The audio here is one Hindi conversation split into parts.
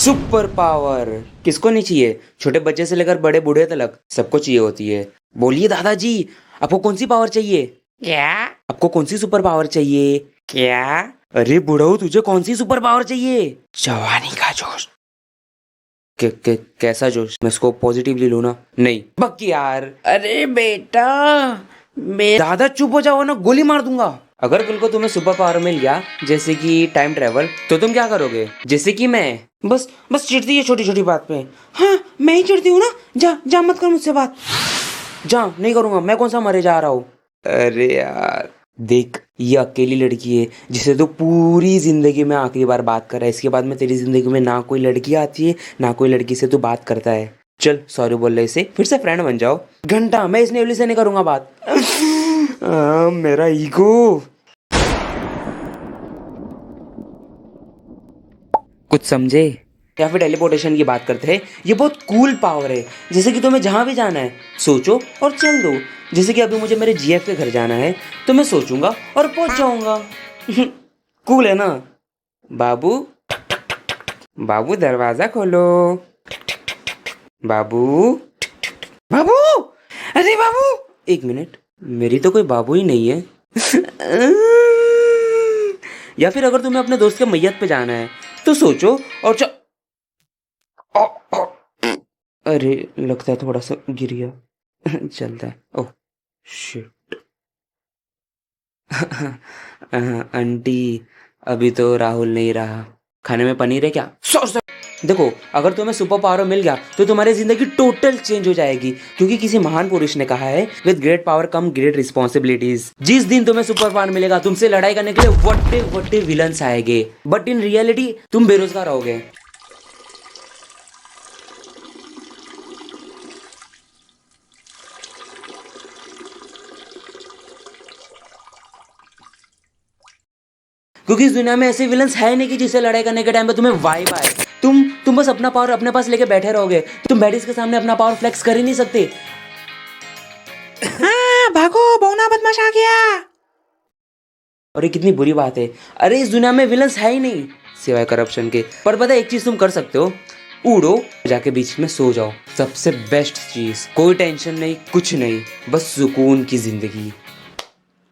सुपर पावर किसको नहीं चाहिए? छोटे बच्चे से लेकर बड़े बूढ़े तक सबको चाहिए होती है। बोलिए दादाजी, आपको कौन सी पावर चाहिए? क्या? आपको कौन सी सुपर पावर चाहिए? क्या? अरे बुढ़ऊ, तुझे कौन सी सुपर पावर चाहिए? जवानी का जोश। कैसा जोश? मैं इसको पॉजिटिवली लूँ ना? नहीं बक यार। अरे बेटा दादा चुप हो जाओ ना, गोली मार दूंगा। अगर कल को तुम्हें सुपर पावर मिल गया जैसे कि टाइम ट्रेवल, तो तुम क्या करोगे? जैसे कि मैं बस चिढ़ती है छोटी छोटी बात पे। हाँ मैं ही चिढ़ती हूँ ना। जा जा मत कर मुझसे बात। जा नहीं करूंगा। मैं कौन सा मरे जा रहा हूँ? अरे यार देख, ये अकेली लड़की है जिसे तो पूरी जिंदगी में आखिरी बार बात कर रहा है। इसके बाद में तेरी जिंदगी में ना कोई लड़की आती है ना कोई लड़की से तू बात करता है। चल सॉरी बोल रहे इसे, फिर से फ्रेंड बन जाओ। घंटा मैं इस नेवली से नहीं करूंगा बात। मेरा ईगो। कुछ समझे? या फिर टेलीपोर्टेशन की बात करते हैं। ये बहुत कूल पावर है। जैसे कि तुम्हें जहां भी जाना है सोचो और चल दो। जैसे कि अभी मुझे मेरे जीएफ के घर जाना है तो मैं सोचूंगा और पहुंच जाऊंगा। कूल है ना? बाबू बाबू दरवाजा खोलो। बाबू बाबू, अरे बाबू एक मिनट, मेरी तो कोई बाबू ही नहीं है। या फिर अगर तुम्हें अपने दोस्त के मैयत पे जाना है तो सोचो और अरे लगता है थोड़ा सा गिर गया। चलता है। Oh shit. आंटी अभी तो राहुल नहीं रहा। खाने में पनीर है क्या? देखो, अगर तुम्हें सुपर पावर मिल गया तो तुम्हारी जिंदगी टोटल चेंज हो जाएगी, क्योंकि किसी महान पुरुष ने कहा है with great power come great responsibilities. जिस दिन तुम्हें सुपर पावर मिलेगा तुमसे लड़ाई करने के लिए वट्टे वट्टे विलन्स आएंगे, बट इन रियलिटी तुम बेरोजगार रहोगे। क्योंकि इस दुनिया में ऐसे विलन्स है नहीं कि जिससे लड़ाई करने के टाइम पे तुम्हें वाइब आए। तुम बस अपना पावर अपने पास लेके बैठे रहोगे। तुम बैडीज के सामने अपना पावर फ्लेक्स कर ही नहीं सकते। हाँ, भागो बौना बदमाश आ गया। और ये कितनी बुरी बात है। अरे इस दुनिया में विलन्स है ही नहीं सिवाय करप्शन के। पर पता है एक चीज तुम कर सकते हो, उड़ो जाके बीच में सो जाओ। सबसे बेस्ट चीज, कोई टेंशन नहीं कुछ नहीं, बस सुकून की जिंदगी।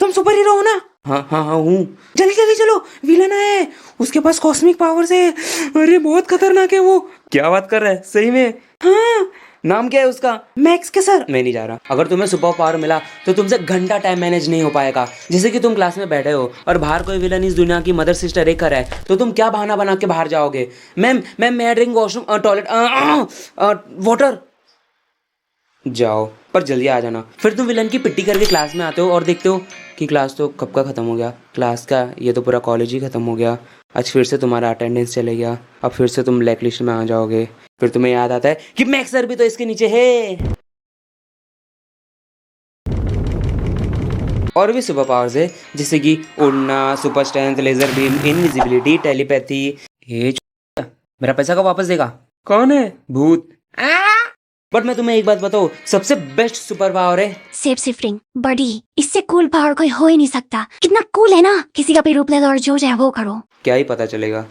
तुम सुपर हीरो हो ना? हाँ हाँ हाँ हूँ। जल्दी जल्दी चलो, विलन है, उसके पास कॉस्मिक पावर्स है। अरे बहुत खतरनाक है वो। क्या बात कर रहा है? सही में? हाँ। नाम क्या है उसका? मैक्स के सर। मैं नहीं जा रहा। अगर तुम्हें सुपर पावर मिला तो तुमसे घंटा टाइम मैनेज नहीं हो पाएगा। जैसे कि तुम क्लास में बैठे हो और बाहर कोई विलन इस दुनिया की मदर सिस्टर एक है, तो तुम क्या बहाना बना के बाहर जाओगे? मैम मैम मैं ड्रिंक वॉशरूम टॉयलेट वाटर। जाओ पर जल्दी आ जाना। फिर तुम विलन की पिट्टी करके क्लास में आते हो और देखते हो कि क्लास तो कब का खत्म हो गया। क्लास का ये तो पूरा कॉलेज ही खत्म हो गया। आज फिर से तुम्हारा अटेंडेंस चले गया। अब फिर से तुम ब्लैक लिस्ट में आ जाओगे। फिर तुम्हें याद आता है कि मैक्स सर भी तो इसके नीचे है। और भी सुपर पावर्स है जैसे कि उड़ना, super strength, laser beam, invisibility, telepathy. मेरा पैसा कब वापस देगा? कौन है? भूत। बट मैं तुम्हें एक बात बताऊं, सबसे बेस्ट सुपर पावर है शेप शिफ्टिंग। बड़ी इससे कूल पावर कोई हो ही नहीं सकता। कितना कूल है ना? किसी का भी रूप ले लो और जो चाहे वो करो। क्या ही पता चलेगा।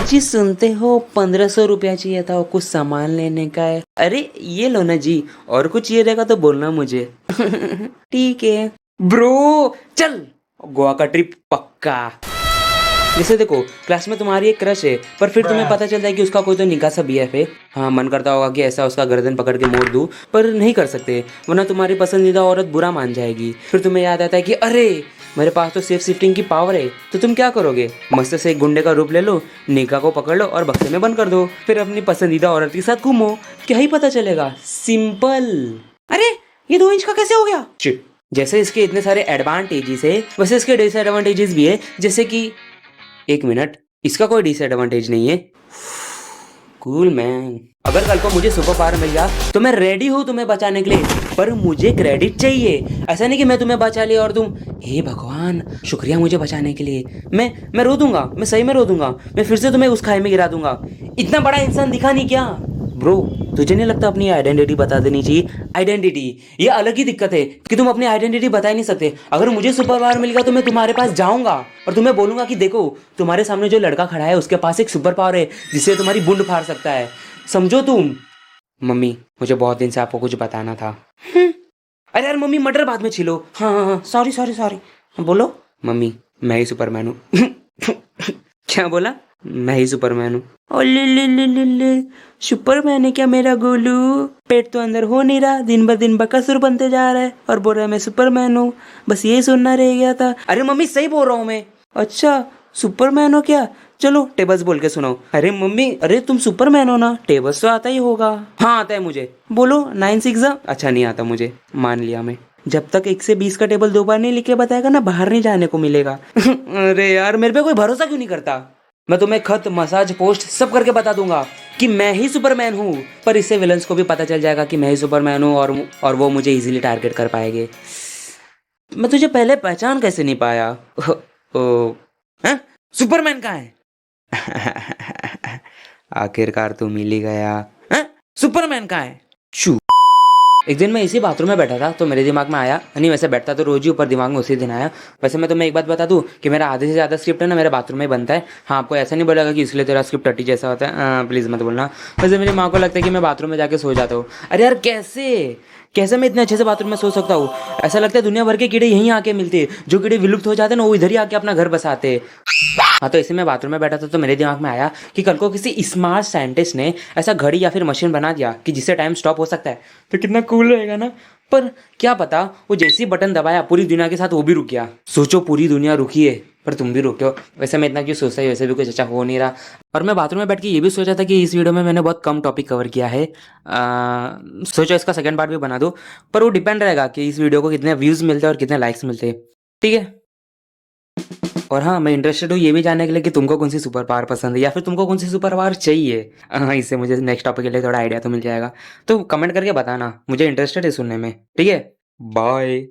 जी सुनते हो 1500 रुपया चाहिए था, कुछ सामान लेने का है। अरे ये लो ना जी, और कुछ ये रहेगा तो बोलना मुझे। ठीक है ब्रो, चल गोवा का ट्रिप पक्का। जैसे देखो, क्लास में तुम्हारी एक क्रश है, पर फिर तुम्हें पता चलता है कि उसका कोई तो निकाह सा बीएफ है। हाँ मन करता होगा कि ऐसा उसका गर्दन पकड़ के मोड़ दूं, पर नहीं कर सकते वरना तुम्हारी पसंदीदा औरत बुरा मान जाएगी। फिर तुम्हें याद आता है कि अरे मेरे पास तो सेफ शिफ्टिंग की पावर है। तो तुम क्या करोगे? मस्त से एक गुंडे का रूप ले लो, निकाह को पकड़ लो और बक्से में बंद कर दो। फिर अपनी पसंदीदा औरत के साथ घूमो। क्या ही पता चलेगा, सिंपल। अरे ये 2 इंच का कैसे हो गया? शिट। जैसे इसके इतने सारे एडवांटेजेस है वैसे इसके डिसएडवांटेजेस भी है। जैसे कि एक मिनट, इसका कोई डिसएडवांटेज नहीं है। Cool man. अगर कल को मुझे सुपर पावर मिल गया तो मैं रेडी हूँ तुम्हें बचाने के लिए, पर मुझे क्रेडिट चाहिए। ऐसा नहीं कि मैं तुम्हें बचा लिया और तुम हे भगवान शुक्रिया मुझे बचाने के लिए। मैं रो दूंगा, मैं सही में रो दूंगा। मैं फिर से तुम्हें उस खाई में गिरा दूंगा। इतना बड़ा इंसान दिखा नहीं क्या? ब्रो, तुझे नहीं लगता अपनी आइडेंटिटी बता देनी चाहिए? आइडेंटिटी, ये अलग ही दिक्कत है कि तुम अपनी आइडेंटिटी बता ही नहीं सकते। अगर मुझे सुपर पावर मिल गया तो मैं तुम्हारे पास जाऊंगा और तुम्हें बोलूंगा कि देखो, तुम्हारे सामने जो लड़का खड़ा है उसके पास एक सुपर पावर है जिससे तुम्हारी बुंड फाड़ सकता है, समझो तुम। मम्मी, मुझे बहुत दिन से आपको कुछ बताना था। अरे यार मम्मी, मटर बाद में छिलो। हाँ हाँ हाँ, सॉरी सॉरी सॉरी। बोलो। मम्मी, मैं ही सुपरमैन हूँ। क्या बोला? मैं ही सुपरमैन हूँ। ओ ले, सुपरमैन है क्या मेरा गोलू? पेट तो अंदर हो नहीं रहा, दिन ब दिन बकासुर बनते जा रहा है और बोल रहा है मैं सुपरमैन हूँ। बस यही सुनना रह गया था। अरे मम्मी, सही बोल रहा हूँ मैं। अच्छा, सुपरमैन हो क्या? चलो टेबल्स बोल के सुनाओ। अरे मम्मी, अरे तुम सुपरमैन हो ना, टेबल्स तो आता ही होगा। हाँ आता है मुझे। बोलो 9 6। अच्छा नहीं आता मुझे, मान लिया मैं। जब तक 1 से 20 का टेबल 2 बार नहीं लिख के बताएगा ना, बाहर नहीं जाने को मिलेगा। अरे यार, मेरे पे कोई भरोसा क्यों नहीं करता? मैं तुम्हें खत, मसाज, पोस्ट सब करके बता दूंगा कि मैं ही सुपरमैन हूँ। पर इससे विलन्स को भी पता चल जाएगा कि मैं ही सुपरमैन हूँ और वो मुझे इजीली टारगेट कर पाएंगे। मैं तुझे पहले पहचान कैसे नहीं पाया? ओ, हैं? सुपरमैन कहाँ है? आखिरकार तू मिल ही गया। हैं? सुपरमैन कहाँ है? चू। एक दिन मैं इसी बाथरूम में बैठा था तो मेरे दिमाग में आया, नहीं वैसे बैठता तो रोज ही, ऊपर दिमाग में उसी दिन आया। वैसे मैं तुम्हें एक बात बता दूं कि मेरा आधे से ज़्यादा स्क्रिप्ट है ना मेरे बाथरूम में बनता है। हाँ, आपको ऐसा नहीं बोलेगा कि इसलिए तेरा स्क्रिप्ट टट्टी जैसा होता है, प्लीज़ मत बोलना। वैसे मेरी माँ को लगता है कि मैं बाथरूम में जाके सो जाता हूँ। अरे यार कैसे कैसे मैं इतने अच्छे से बाथरूम में सो सकता हूँ? ऐसा लगता है दुनिया भर के कीड़े यहीं आके मिलते, जो कीड़े विलुप्त हो जाते हैं ना वो इधर ही आके अपना घर बसाते। हाँ, तो इसी में बाथरूम में बैठा था तो मेरे दिमाग में आया कि कल को किसी स्मार्ट साइंटिस्ट ने ऐसा घड़ी या फिर मशीन बना दिया कि जिससे टाइम स्टॉप हो सकता है, तो कितना कूल रहेगा ना। पर क्या पता, वो जैसे ही बटन दबाया पूरी दुनिया के साथ वो भी रुक गया। सोचो, पूरी दुनिया रुकी है पर तुम भी रुके हो। वैसे मैं इतना क्यों सोचता है, वैसे भी कुछ अच्छा हो नहीं रहा। और मैं बाथरूम में बैठ के ये भी सोचा था कि इस वीडियो में मैंने बहुत कम टॉपिक कवर किया है। सोचो इसका सेकंड पार्ट भी बना दो, पर वो डिपेंड रहेगा कि इस वीडियो को कितने व्यूज़ मिलते हैं और कितने लाइक्स मिलते हैं। ठीक है। और हाँ, मैं इंटरेस्टेड हूँ ये भी जानने के लिए कि तुमको कौन सी सुपर पावर पसंद है या फिर तुमको कौन सी सुपर पावर चाहिए। हाँ, इससे मुझे नेक्स्ट टॉपिक के लिए थोड़ा आइडिया तो मिल जाएगा। तो कमेंट करके बताना, मुझे इंटरेस्टेड है सुनने में। ठीक है, बाय।